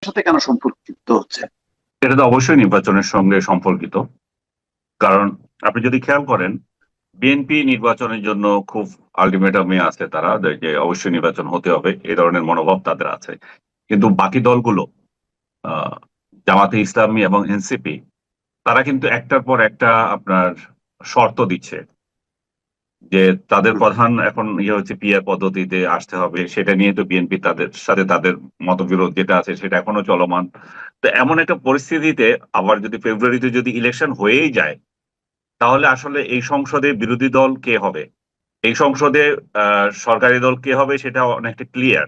সাথে কেন সম্পর্কিত হচ্ছে? এটা তো অবশ্যই নির্বাচনের সঙ্গে সম্পর্কিত। কারণ আপনি যদি খেয়াল করেন, বিএনপি নির্বাচনের জন্য খুব আলটিমেটামে আছে তারা, যে অবশ্যই নির্বাচন হতে হবে, এই ধরনের মনোভাব তাদের আছে। কিন্তু বাকি দলগুলো, আহ জামাতে ইসলামী এবং এনসিপি, তারা কিন্তু একটার পর একটা আপনার শর্ত দিচ্ছে যে তাদের হুম, প্রধান এখন ইয়ে হচ্ছে পিআর পদ্ধতিতে আসতে হবে। সেটা নিয়ে তো বিএনপি তাদের সাথে তাদের মতবিরোধ যেটা আছে সেটা এখনো চলমান। তো এমন একটা পরিস্থিতিতে আবার যদি ফেব্রুয়ারিতে যদি ইলেকশন হয়েই যায়, তাহলে আসলে এই সংসদে বিরোধী দল কে হবে, এই সংসদে সরকারি দল কে হবে, সেটা অনেকটা ক্লিয়ার।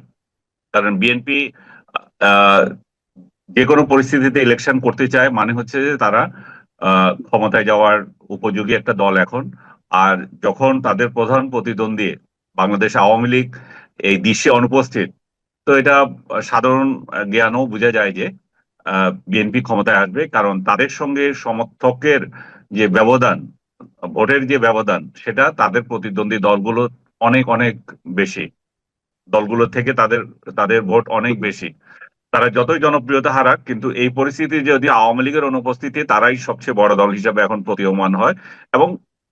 কারণ বিএনপি যে কোনো পরিস্থিতিতে ইলেকশন করতে চায়, মানে হচ্ছে যে তারা ক্ষমতায় যাওয়ার উপযোগী একটা দল এখন। আর যখন তাদের প্রধান প্রতিদ্বন্দ্বী বাংলাদেশ আওয়ামী লীগ এই দৃশ্যে অনুপস্থিত, তো এটা সাধারণ জ্ঞানও বোঝা যায় যে বিএনপি ক্ষমতায় আসবে। কারণ তাদের সঙ্গে সমর্থকের যে ব্যবধান, ভোটের যে ব্যবধান, সেটা তাদের প্রতিদ্বন্দ্বী দলগুলো অনেক অনেক বেশি। দলগুলোর থেকে তাদের তাদের ভোট অনেক বেশি। তারা যতই জনপ্রিয়তা হারাক, কিন্তু এই পরিস্থিতি যদি আওয়ামী লীগের অনুপস্থিতি, তারাই সবচেয়ে বড় দল হিসাবে এখন প্রতীয়মান হয় এবং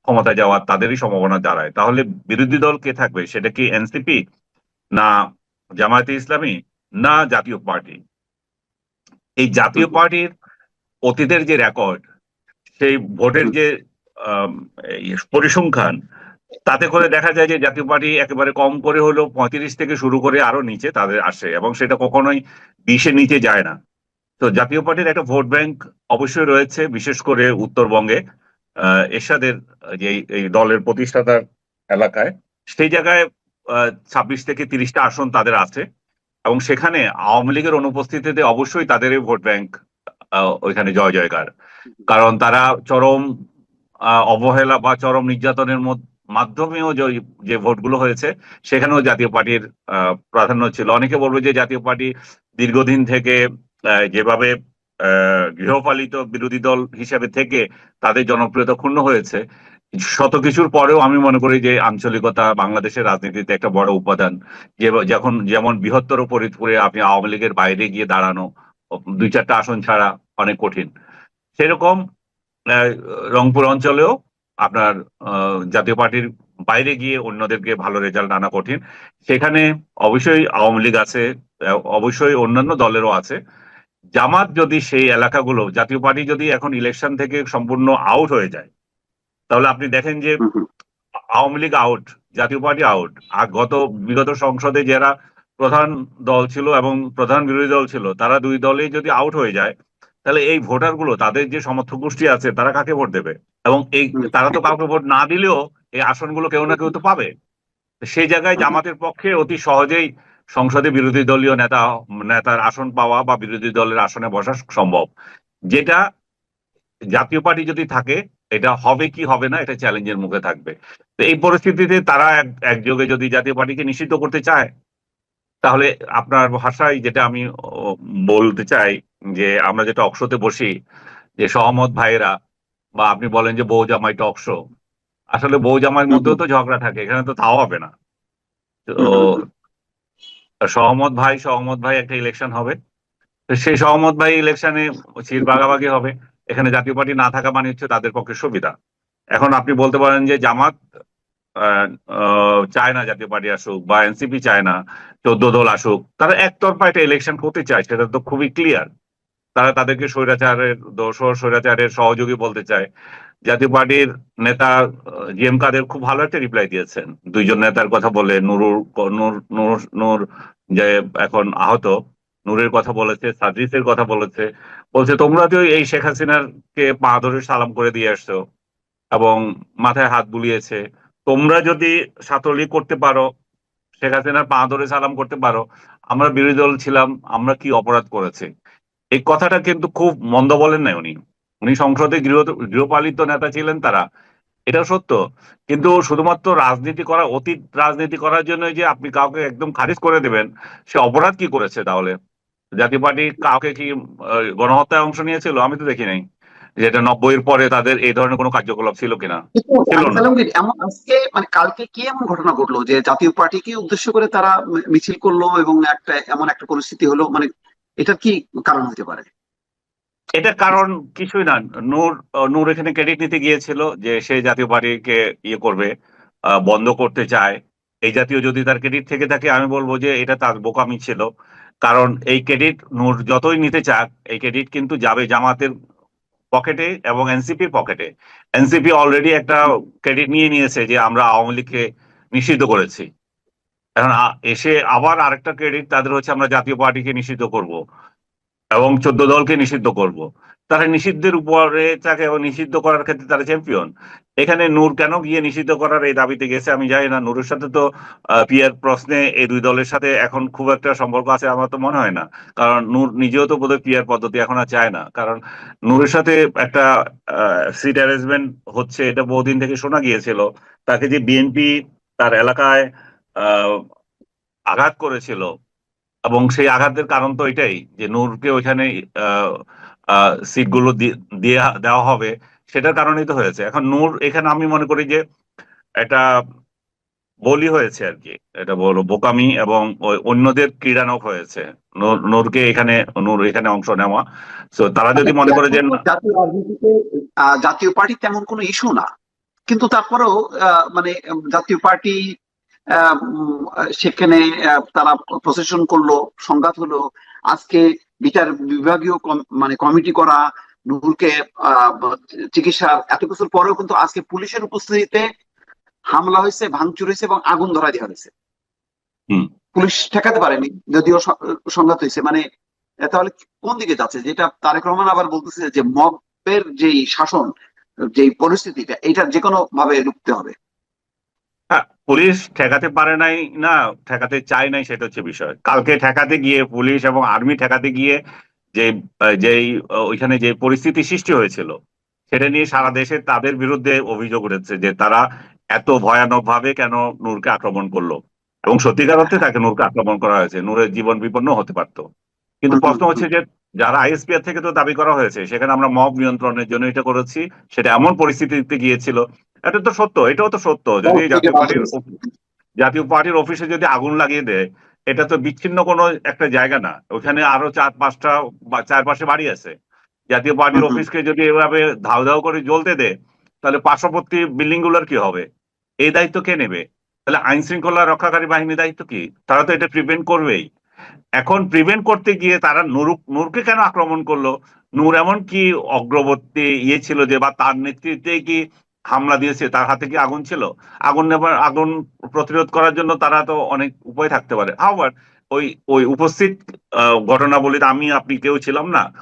ক্ষমতায় যাওয়ার তাদেরই সম্ভাবনা দাঁড়ায়। তাহলে বিরোধী দল কে থাকবে? সেটা কি এনসিপি, না জামায়াতে ইসলামী, না জাতীয় পার্টি? এই হুম, জাতীয় পার্টির অতীতের যে রেকর্ড, সেই ভোটের হুম, যে আম, এই পরিসংখ্যান, তাতে করে দেখা যায় যে জাতীয় পার্টি একেবারে কম করে হলেও 35 থেকে শুরু করে আরো নিচে তাদের আসে, এবং সেটা কখনোই 20-এর নিচে যায় না। তো জাতীয় পার্টির একটা ভোট ব্যাংক অবশ্যই রয়েছে, বিশেষ করে উত্তরবঙ্গে এরশাদের যে এই দলের প্রতিষ্ঠাতার এলাকায়। সেই জায়গায় 26 থেকে 30টা আসন তাদের আছে, এবং সেখানে আওয়ামী লীগের অনুপস্থিতিতে অবশ্যই তাদের এই ভোট ব্যাংক ওইখানে জয় জয়কার। কারণ তারা চরম অবহেলা বা চরম নির্যাতনের মাধ্যমেও যে ভোটগুলো হয়েছে, সেখানেও জাতীয় পার্টির প্রাধান্য ছিল। অনেকে বলবে যে জাতীয় পার্টি দীর্ঘদিন থেকে যেভাবে গৃহপালিত বিরোধী দল হিসেবে থেকে তাদের জনপ্রিয়তা ক্ষুণ্ণ হয়েছে। শত কিছুর পরেও আমি মনে করি যে আঞ্চলিকতা বাংলাদেশের রাজনীতিতে একটা বড় উপাদান। যখন যেমন বৃহত্তর ফরিদপুরে আপনি আওয়ামী লীগের বাইরে গিয়ে দাঁড়ানো 2-4টা আসন ছাড়া অনেক কঠিন, সেরকম আহ, রংপুর অঞ্চলেও আপনার জাতীয় পার্টির বাইরে গিয়ে অন্যদেরকে ভালো রেজাল্ট আনা কঠিন। সেখানে অবশ্যই আওয়ামী লীগ আছে, অবশ্যই অন্যান্য দলেরও আছে। জামাত যদি সেই এলাকাগুলো, জাতীয় পার্টি যদি এখন ইলেকশন থেকে সম্পূর্ণ আউট হয়ে যায়, তাহলে আপনি দেখেন যে হুম, হুম, আওয়ামী লীগ আউট, জাতীয় পার্টি আউট। আর বিগত সংসদে যারা প্রধান দল ছিল এবং প্রধান বিরোধী দল ছিল, তারা দুই দলেই যদি আউট হয়ে যায়, তাহলে এই ভোটার গুলো, তাদের যে সমর্থক গোষ্ঠী আছে, তারা কাকে ভোট দেবে? এবং এই হুম, তারা তো কাউকে ভোট না দিলেও এই আসনগুলো কেউ না কেউ তো পাবে। তো সেই জায়গায় হুম, জামাতের পক্ষে অতি সহজেই সংসদে বিরোধী দলীয় নেতার আসন পাওয়া বা বিরোধী দলের আসনে বসা সম্ভব। যেটা জাতীয় পার্টি যদি থাকে, এটা হবে কি হবে না, এটা চ্যালেঞ্জের মুখে থাকবে। তো এই পরিস্থিতিতে তারা একযোগে যদি জাতীয় পার্টিকে নিষিদ্ধ করতে চায়, তাহলে আপনার ভাষায় যেটা আমি বলতে চাই, যে আমরা যেটা অকশোতে বসি, যে সহমত ভাইয়েরা, বা আপনি বলেন যে বউ জামাই টক শো, আসলে বউ জামাইয়ের হুম, মধ্যেও তো ঝগড়া থাকে, এখানে তো তাও হবে না। তো হুম, হুম, হুম, সহমত ভাই একটা ইলেকশন হবে। তো সেই সহমত ভাই ইলেকশনে সিট ভাগাভাগি হবে। এখানে জাতীয় পার্টি না থাকা মানে হচ্ছে তাদের পক্ষে সুবিধা। এখন আপনি বলতে পারেন যে জামাত আহ, চায় না জাতীয় পার্টি আসুক, বা এনসিপি চায় না 14 দল আসুক, তারা একতরফা একটা ইলেকশন করতে চায়, সেটা তো খুবই ক্লিয়ার। তারা তাদেরকে স্বৈরাচারের দোসর, স্বৈরাচারের সহযোগী বলতে চায়। জাতীয় পার্টির নেতা জিএম কাদের খুব ভালো একটা রিপ্লাই দিয়েছেন দুইজন নেতার কথা বলে। নূর নূর নূর যে এখন আহত, নূরের কথা বলেছে, সার্জিসের কথা বলেছে। বলছে তোমরা তো এই শেখ হাসিনার কে পা ধরে সালাম করে দিয়ে আসছো এবং মাথায় হাত বুলিয়েছে, তোমরা যদি ছাত্রলীগ করতে পারো, শেখ হাসিনার পা ধরে সালাম করতে পারো, আমরা বিরোধী দল ছিলাম, আমরা কি অপরাধ করেছি? এই কথাটা কিন্তু খুব মন্দ বলেন না উনি। উনি সংসদে গৃহপালিত নেতা ছিলেন তারা, এটা সত্য। কিন্তু শুধুমাত্র রাজনীতি করা, অতীত রাজনীতি করার জন্য যে আপনি কাউকে একদম খারিজ করে দেবেন, সে অপরাধ কি করেছে তাহলে? জাতীয় পার্টি কাউকে কি গণহত্যায় অংশ নিয়েছিল? আমি তো দেখি নাই। যেটা 90-এর পরে তাদের এই ধরনের কোনো কার্যকলাপ ছিল কিনা? কিন্তু ছিল না। আলমগীর, এমন আজকে মানে কালকে কি এমন ঘটনা ঘটলো যে জাতীয় পার্টিকে উদ্দেশ্য করে তারা মিছিল করলো এবং এমন একটা পরিস্থিতি হলো, মানে এটা কি কারণ হতে পারে? এটা কারণ কিছুই না। নূর এখানে ক্রেডিট নিতে গিয়েছিল যে সে জাতীয় পার্টিকে ইয়ে করবে, বন্ধ করতে চায়। এই জাতীয় যদি তার ক্রেডিট থেকে থাকে, আমি বলবো যে এটা তার বোকামি ছিল। কারণ এই ক্রেডিট নূর যতই নিতে চাক, এই ক্রেডিট কিন্তু যাবে জামাতের পকেটে এবং এনসিপির পকেটে। এনসিপি অলরেডি একটা ক্রেডিট নিয়ে নিয়েছে যে আমরা আওয়ামী লীগকে নিষিদ্ধ করেছি। এখন এসে আবার আরেকটা ক্রেডিট তাদের হচ্ছে আমরা জাতীয় পার্টিকে নিষিদ্ধ করব এবং 14 দলকে নিষিদ্ধ করব। তারা নিষিদ্ধের উপরে তাকে নিষিদ্ধ করার ক্ষেত্রে তারা চ্যাম্পিয়ন। এখানে নূর কেন গিয়ে নিষিদ্ধ করার এই দাবিতে গেছে আমি জানি না। নূরের সাথে তো পিয়ার প্রশ্নে এই দুই দলের সাথে এখন খুব একটা সম্পর্ক আছে আমার তো মনে হয় না। কারণ নূর নিজেও তো বোধহয় পিয়ার পদ্ধতি এখন আর চায় না। কারণ নূরের সাথে একটা সিট অ্যারেঞ্জমেন্ট হচ্ছে, এটা বহুদিন থেকে শোনা গিয়েছিল। তাকে যে বিএনপি তার এলাকায় আহ আঘাত করেছিল, এবং সেই আঘাতের কারণ তো এটাই যে নূরকে ওইখানে সিটগুলো দিয়ে দেওয়া হবে, সেটার কারণেই তো হয়েছে। এখন নূর এখানে আমি মনে করি যে এটা বলি হয়েছে আর কি, এটা বলো বোকামি এবং ওই অন্যদের ক্রীড়ানক হয়েছে। নূর এখানে অংশ নেওয়া। তো তারা আচ্ছা, যদি মনে করে যে এখন তো জাতীয় রাজনীতিতে জাতীয় পার্টি তেমন কোনো ইস্যু না, কিন্তু তারপরেও মানে জাতীয় পার্টি সেখানে তারা প্রসেশন করলো, সংঘাত হলো। আজকে বিচার বিভাগীয় মানে কমিটি করা, নূরকে আহ, চিকিৎসা এত কিছুর পরেও কিন্তু আজকে পুলিশের উপস্থিতিতে হামলা হয়েছে, ভাঙচুর হয়েছে এবং আগুন ধরায় দেওয়া হয়েছে। হুম, পুলিশ ঠেকাতে পারেনি, যদিও সংঘাত হয়েছে। মানে তাহলে কোন দিকে যাচ্ছে? যেটা তারেক রহমান আবার বলতেছে যে মবের যেই শাসন, যেই পরিস্থিতিটা, এটা যে কোনো ভাবে রুখতে হবে। হ্যাঁ, পুলিশ ঠেকাতে পারে নাই না, ঠেকাতে চায় নাই সেটা হচ্ছে বিষয়। কালকে ঠেকাতে গিয়ে পুলিশ এবং আর্মি ঠেকাতে গিয়ে যে যেই ওইখানে যে পরিস্থিতি সৃষ্টি হয়েছিল, সেটা নিয়ে সারা দেশে তাদের বিরুদ্ধে অভিযোগ উঠেছে যে তারা এত ভয়ানক ভাবে কেন নূরকে আক্রমণ করলো। এবং সত্যিকার অর্থে তাকে নূরকে আক্রমণ করা হয়েছে, নূরের জীবন বিপন্ন হতে পারতো। কিন্তু হুম, হুম, প্রশ্ন হুম। হচ্ছে যে যারা আইএসপিআর থেকে তো দাবি করা হয়েছে সেখানে আমরা মব নিয়ন্ত্রণের জন্য এটা করেছি, সেটা এমন পরিস্থিতিতে গিয়েছিল। এটা তো সত্য, এটাও তো সত্য। যদি জাতীয় পার্টির অফিসে যদি আগুন লাগিয়ে দেয়, এটা তো বিচ্ছিন্ন কোনো একটা জায়গা না। ওখানে আরো 4-5টা চারপাশে বাড়ি আছে। জাতীয় হুম, পার্টির হুম। অফিসকে যদি এভাবে ধাউ ধাউ করে জ্বলতে দেয়, তাহলে পার্শ্ববর্তী বিল্ডিং গুলোর কি হবে? এই দায়িত্ব কে নেবে? তাহলে আইন শৃঙ্খলা রক্ষাকারী বাহিনীর দায়িত্ব কি? তারা তো এটা প্রিভেন্ট করবেই। এখন প্রিভেন্ট করতে গিয়ে তারা নূরকে কেন আক্রমণ করলো? নূর এমন কি অগ্রবর্তী ইয়ে ছিল যে, বা তার নেতৃত্বে কি হামলা দিয়েছে? তার হাতে কি আগুন ছিল? আগুন প্রতিরোধ করার জন্য তারা তো অনেক উপায় থাকতে পারে। আবার ওই ওই উপস্থিত ঘটনাবলীতে আমি আপনি কেউ ছিলাম না।